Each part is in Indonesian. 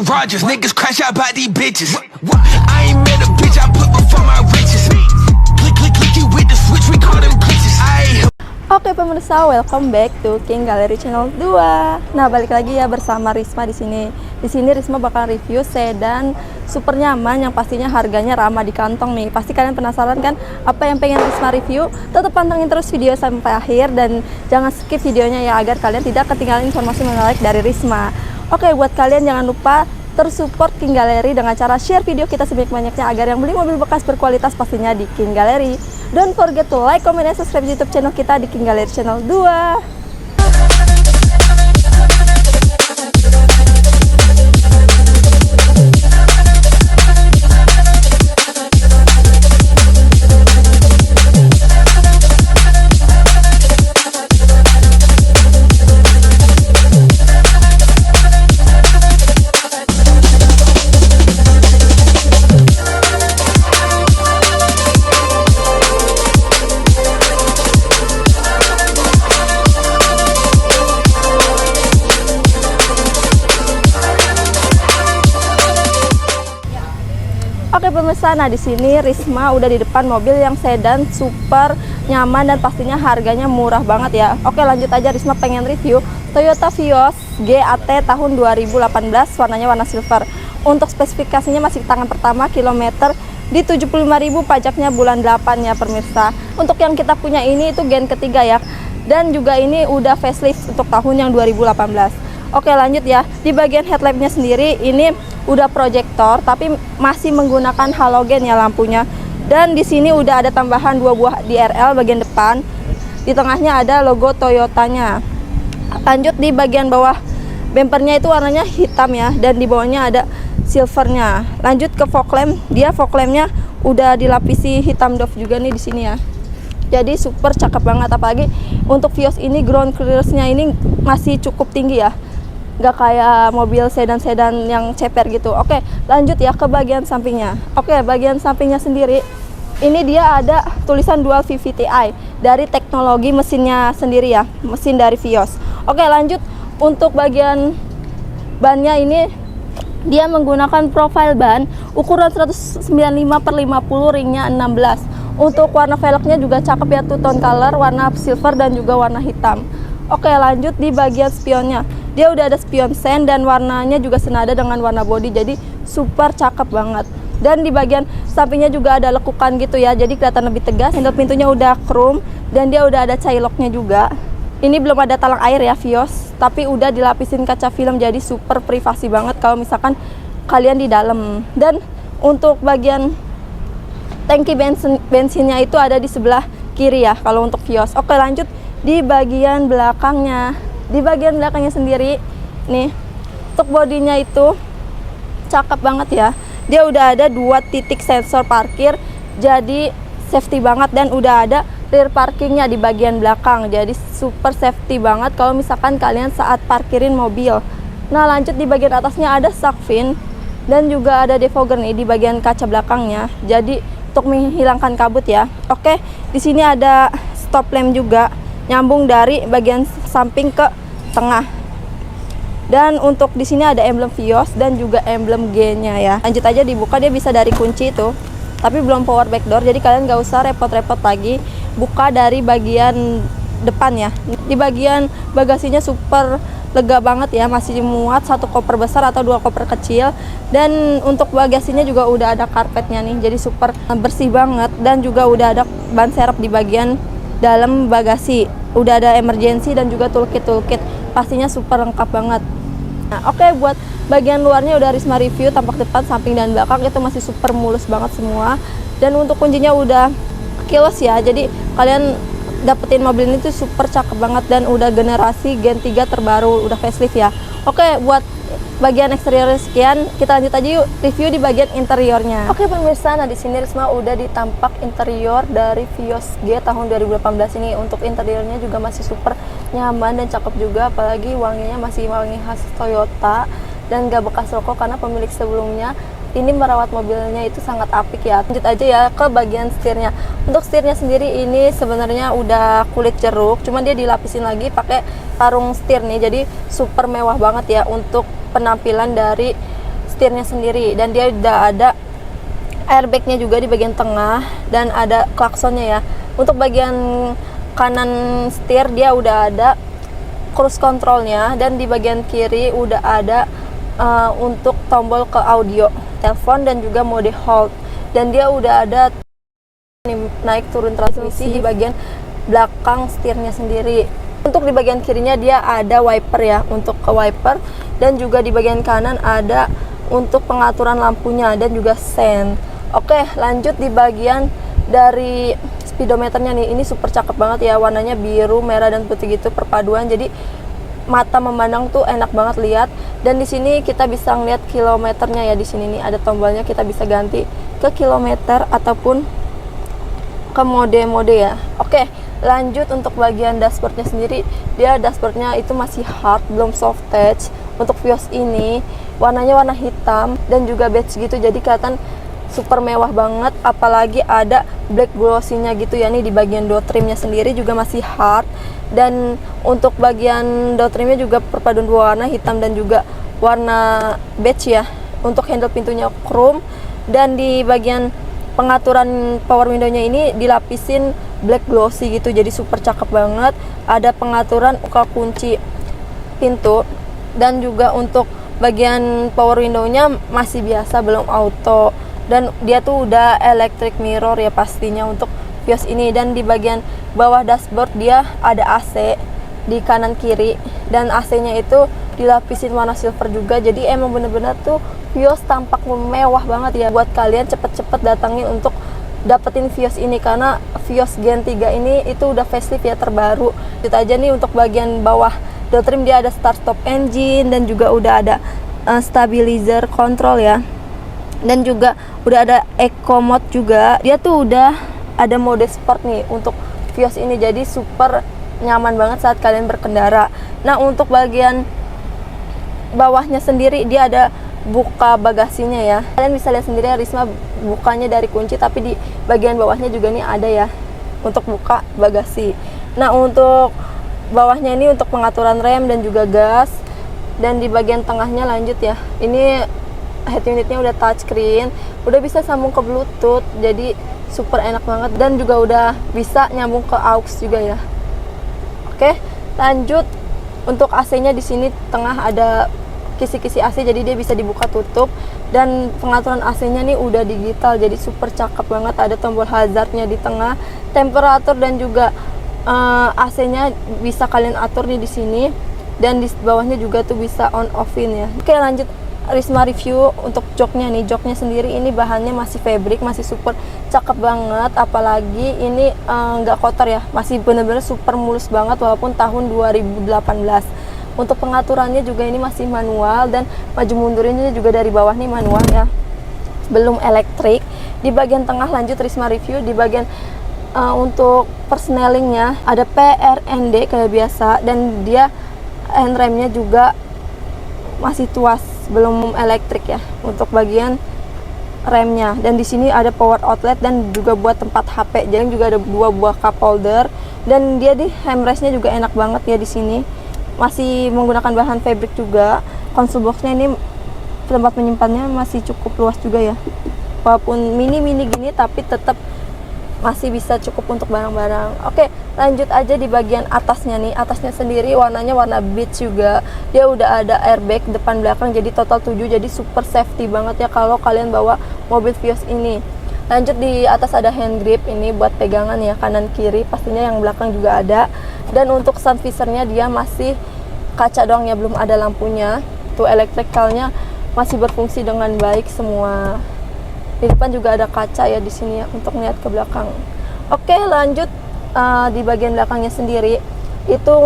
Rogers, niggas crash out by these bitches. I ain't met a bitch I put before my riches. Click, click, click, you with the switch, we call them glitches. Oke pemirsa, welcome back to King Gallery Channel 2. Nah, balik lagi ya bersama Risma di sini. Di sini Risma bakal review sedan super nyaman yang pastinya harganya ramah di kantong nih. Pasti kalian penasaran kan apa yang pengen Risma review? Tetap pantengin terus video sampai akhir dan jangan skip videonya ya agar kalian tidak ketinggalan informasi menarik dari Risma. Oke, buat kalian jangan lupa tersupport King Gallery dengan cara share video kita sebanyak-banyaknya agar yang beli mobil bekas berkualitas pastinya di King Gallery. Don't forget to like, comment, dan subscribe YouTube channel kita di King Gallery Channel 2. Oke pemirsa, nah di sini Risma udah di depan mobil yang sedan super nyaman dan pastinya harganya murah banget ya. Oke, lanjut aja, Risma pengen review Toyota Vios GAT tahun 2018, warnanya warna silver. Untuk spesifikasinya masih tangan pertama, kilometer di 75.000, pajaknya bulan 8 ya pemirsa. Untuk yang kita punya ini itu gen ketiga ya, dan juga ini udah facelift untuk tahun yang 2018. Oke, lanjut ya. Di bagian headlampnya sendiri ini udah proyektor tapi masih menggunakan halogen ya lampunya. Dan di sini udah ada tambahan 2 buah DRL bagian depan. Di tengahnya ada logo Toyotanya. Lanjut di bagian bawah, bempernya itu warnanya hitam ya, dan di bawahnya ada silvernya. Lanjut ke fog lamp, dia fog lampnya udah dilapisi hitam doff juga nih di sini ya. Jadi super cakep banget, apalagi untuk Vios ini ground clearance-nya ini masih cukup tinggi ya. Nggak kayak mobil sedan-sedan yang ceper gitu. Oke, lanjut ya ke bagian sampingnya. Oke, bagian sampingnya sendiri ini dia ada tulisan dual VVTi dari teknologi mesinnya sendiri ya, mesin dari Vios. Oke, lanjut untuk bagian bannya ini dia menggunakan profile ban ukuran 195/50, ringnya 16. Untuk warna velgnya juga cakep ya, two tone color, warna silver dan juga warna hitam. Oke, lanjut di bagian spionnya. Dia udah ada spion sen dan warnanya juga senada dengan warna body, jadi super cakep banget. Dan di bagian sampingnya juga ada lekukan gitu ya, jadi kelihatan lebih tegas. Handle pintunya udah chrome dan dia udah ada child-lock-nya juga. Ini belum ada talang air ya Vios, tapi udah dilapisin kaca film, jadi super privasi banget kalau misalkan kalian di dalam. Dan untuk bagian tangki bensinnya itu ada di sebelah kiri ya kalau untuk Vios. Oke, lanjut di bagian belakangnya. Di bagian belakangnya sendiri nih, untuk bodinya itu cakep banget ya. Dia udah ada 2 titik sensor parkir, jadi safety banget, dan udah ada rear parkingnya di bagian belakang, jadi super safety banget kalau misalkan kalian saat parkirin mobil. Nah, lanjut di bagian atasnya ada shark fin dan juga ada defogger nih di bagian kaca belakangnya, jadi untuk menghilangkan kabut ya. Oke, di sini ada stop lamp juga, nyambung dari bagian samping ke tengah. Dan untuk di sini ada emblem Vios dan juga emblem G-nya ya. Lanjut aja dibuka, dia bisa dari kunci itu, tapi belum power back door, jadi kalian nggak usah repot-repot lagi buka dari bagian depan ya. Di bagian bagasinya super lega banget ya, masih muat 1 koper besar atau 2 koper kecil. Dan untuk bagasinya juga udah ada karpetnya nih, jadi super bersih banget. Dan juga udah ada ban serep di bagian dalam bagasi, udah ada emergency dan juga toolkit, pastinya super lengkap banget. Nah, oke, buat bagian luarnya udah Risma review, tampak depan, samping, dan belakang itu masih super mulus banget semua. Dan untuk kuncinya udah keyless ya, jadi kalian dapetin mobil ini tuh super cakep banget, dan udah generasi Gen 3 terbaru, udah facelift ya. Oke, buat bagian eksterior sekian, kita lanjut aja yuk review di bagian interiornya. Oke pemirsa, nah di sini Risma udah ditampak interior dari Vios G tahun 2018 ini. Untuk interiornya juga masih super nyaman dan cakep juga, apalagi wanginya masih wangi khas Toyota dan gak bekas rokok karena pemilik sebelumnya ini merawat mobilnya itu sangat apik ya. Lanjut aja ya ke bagian setirnya. Untuk setirnya sendiri ini sebenarnya udah kulit jeruk, cuman dia dilapisin lagi pakai tarung setir nih, jadi super mewah banget ya untuk penampilan dari setirnya sendiri, dan dia udah ada airbagnya juga di bagian tengah dan ada klaksonnya ya. Untuk bagian kanan setir dia udah ada cruise controlnya, dan di bagian kiri udah ada untuk tombol ke audio telepon dan juga mode hold, dan dia udah ada naik turun transmisi di bagian belakang setirnya sendiri. Untuk di bagian kirinya dia ada wiper ya, untuk ke wiper, dan juga di bagian kanan ada untuk pengaturan lampunya dan juga sen. Oke, lanjut di bagian dari speedometernya nih. Ini super cakep banget ya, warnanya biru, merah dan putih gitu perpaduan. Jadi mata memandang tuh enak banget lihat. Dan di sini kita bisa ngeliat kilometernya ya, di sini nih ada tombolnya, kita bisa ganti ke kilometer ataupun ke mode-mode ya. Oke, lanjut untuk bagian dashboardnya sendiri. Dia dashboardnya itu masih hard, belum soft touch. Untuk Vios ini warnanya warna hitam dan juga beige gitu, jadi kelihatan super mewah banget. Apalagi ada black glossy-nya gitu ya. Nih di bagian door trimnya sendiri juga masih hard, dan untuk bagian door trimnya juga perpaduan dua warna, hitam dan juga warna beige ya. Untuk handle pintunya chrome, dan di bagian pengaturan power window-nya ini dilapisin black glossy gitu, jadi super cakep banget. Ada pengaturan uka kunci pintu, dan juga untuk bagian power window-nya masih biasa, belum auto, dan dia tuh udah electric mirror ya pastinya untuk Vios ini. Dan di bagian bawah dashboard dia ada AC di kanan kiri, dan AC-nya itu dilapisin warna silver juga, jadi emang bener-bener tuh Vios tampak mewah banget ya. Buat kalian cepet-cepet datangin untuk dapetin Vios ini, karena Vios Gen 3 ini itu udah facelift ya, terbaru. Kita aja nih untuk bagian bawah door trim dia ada start stop engine, dan juga udah ada stabilizer control ya, dan juga udah ada eco mode juga. Dia tuh udah ada mode sport nih untuk Vios ini, jadi super nyaman banget saat kalian berkendara. Nah, untuk bagian bawahnya sendiri dia ada buka bagasinya ya. Kalian bisa lihat sendiri ya, Risma bukanya dari kunci, tapi di bagian bawahnya juga nih ada ya untuk buka bagasi. Nah, untuk bawahnya ini untuk pengaturan rem dan juga gas, dan di bagian tengahnya lanjut ya. Ini head unitnya udah touchscreen, udah bisa sambung ke Bluetooth, jadi super enak banget, dan juga udah bisa nyambung ke aux juga ya. Oke, lanjut untuk AC-nya di sini tengah ada kisi-kisi AC, jadi dia bisa dibuka tutup, dan pengaturan AC-nya nih udah digital, jadi super cakep banget. Ada tombol hazardnya di tengah, temperatur dan juga AC-nya bisa kalian atur nih di sini, dan di bawahnya juga tuh bisa on offin ya. Oke, lanjut Risma review untuk joknya nih. Joknya sendiri ini bahannya masih fabric, masih super cakep banget, apalagi ini nggak kotor ya, masih bener-bener super mulus banget walaupun tahun 2018. Untuk pengaturannya juga ini masih manual, dan maju mundurnya juga dari bawah nih manual ya, belum elektrik. Di bagian tengah lanjut Risma review di bagian untuk persnelingnya ada PRND kayak biasa, dan dia handremnya juga masih tuas, belum elektrik ya untuk bagian remnya. Dan di sini ada power outlet dan juga buat tempat HP. Jadi juga ada 2 buah cup holder, dan dia di handrestnya juga enak banget ya. Di sini masih menggunakan bahan fabric juga. Console boxnya ini tempat menyimpannya masih cukup luas juga ya, walaupun mini gini tapi tetap masih bisa cukup untuk barang-barang. Oke, lanjut aja di bagian atasnya nih. Atasnya sendiri warnanya warna beige juga. Dia udah ada airbag depan belakang, jadi total 7, jadi super safety banget ya kalau kalian bawa mobil Vios ini. Lanjut di atas ada hand grip, ini buat pegangan ya, kanan kiri, pastinya yang belakang juga ada. Dan untuk sun visornya dia masih kaca doang ya, belum ada lampunya. Tuh elektrikalnya masih berfungsi dengan baik semua. Di depan juga ada kaca ya di sini ya untuk melihat ke belakang. Oke, lanjut di bagian belakangnya sendiri itu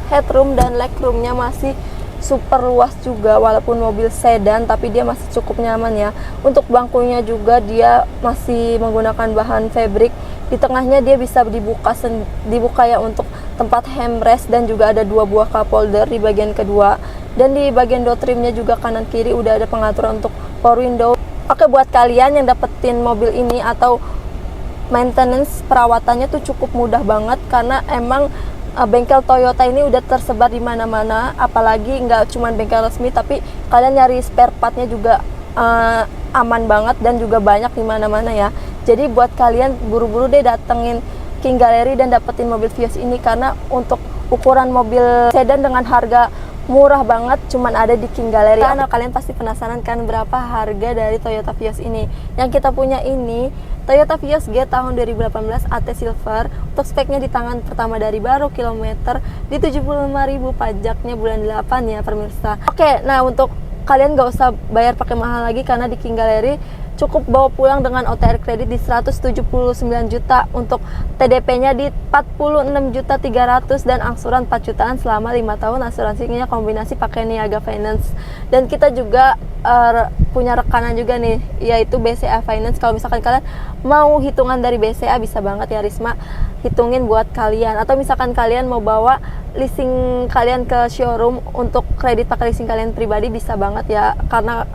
headroom dan legroomnya masih super luas juga, walaupun mobil sedan tapi dia masih cukup nyaman ya. Untuk bangkunya juga dia masih menggunakan bahan fabric. Di tengahnya dia bisa dibuka ya untuk tempat handrest, dan juga ada 2 buah cup holder di bagian kedua. Dan di bagian door trimnya juga kanan kiri udah ada pengaturan untuk power window. Oke, buat kalian yang dapetin mobil ini atau maintenance perawatannya tuh cukup mudah banget, karena emang bengkel Toyota ini udah tersebar di mana-mana, apalagi nggak cuma bengkel resmi, tapi kalian nyari spare partnya juga aman banget dan juga banyak di mana-mana ya. Jadi buat kalian buru-buru deh datengin King Gallery dan dapetin mobil Vios ini, karena untuk ukuran mobil sedan dengan harga murah banget cuman ada di King Gallery. Karena kalian pasti penasaran kan berapa harga dari Toyota Vios ini. Yang kita punya ini Toyota Vios G tahun 2018 AT Silver. Untuk speknya di tangan pertama dari baru kilometer di 75.000, pajaknya bulan 8 ya pemirsa. Oke, nah untuk kalian gak usah bayar pakai mahal lagi, karena di King Gallery cukup bawa pulang dengan OTR kredit di 179 juta, untuk TDP-nya di 46.300.000 dan angsuran 4 jutaan selama 5 tahun. Asuransinya kombinasi pakai Niaga Finance. Dan kita juga punya rekanan juga nih, yaitu BCA Finance. Kalau misalkan kalian mau hitungan dari BCA, bisa banget ya Risma hitungin buat kalian. Atau misalkan kalian mau bawa leasing kalian ke showroom untuk kredit pakai leasing kalian pribadi, bisa banget ya, karena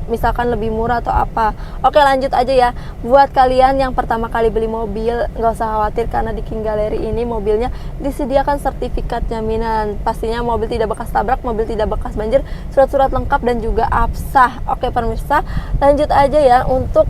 misalkan lebih murah atau apa. Oke, lanjut aja ya. Buat kalian yang pertama kali beli mobil, nggak usah khawatir, karena di King Gallery ini mobilnya disediakan sertifikat jaminan. Pastinya mobil tidak bekas tabrak, mobil tidak bekas banjir, surat-surat lengkap dan juga absah. Oke pemirsa, lanjut aja ya. Untuk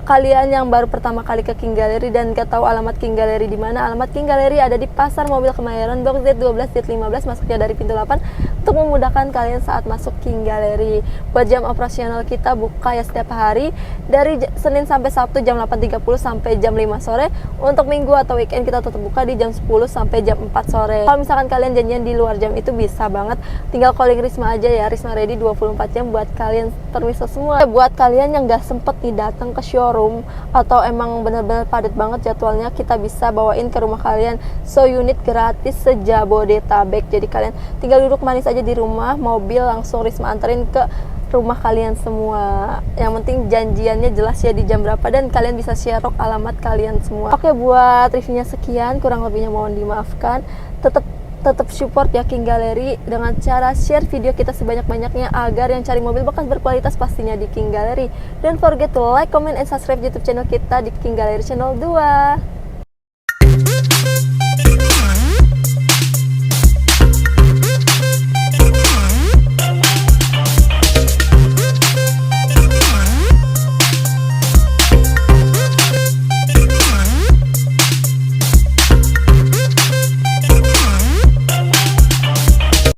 kalian yang baru pertama kali ke King Gallery dan gak tahu alamat King Gallery di mana, alamat King Gallery ada di Pasar Mobil Kemayoran, Blok Z12 Z15, masuknya dari pintu 8 untuk memudahkan kalian saat masuk King Gallery. Buat jam operasional kita buka ya setiap hari dari Senin sampai Sabtu jam 8.30 sampai jam 5 sore. Untuk minggu atau weekend kita tetap buka di jam 10 sampai jam 4 sore. Kalau misalkan kalian janjian di luar jam itu bisa banget, tinggal calling Risma aja ya. Risma ready 24 jam buat kalian permisa semua. Buat kalian yang gak sempet nih datang ke showroom atau emang bener-bener padat banget jadwalnya, kita bisa bawain ke rumah kalian unit gratis sejabodetabek. Jadi kalian tinggal duduk manis aja di rumah, mobil langsung Risma anterin ke rumah kalian semua. Yang penting janjiannya jelas ya di jam berapa, dan kalian bisa share alamat kalian semua. Oke, buat reviewnya sekian, kurang lebihnya mohon dimaafkan. Tetap support ya King Gallery dengan cara share video kita sebanyak-banyaknya, agar yang cari mobil bekas berkualitas pastinya di King Gallery. Don't forget to like, comment, and subscribe YouTube channel kita di King Gallery Channel 2.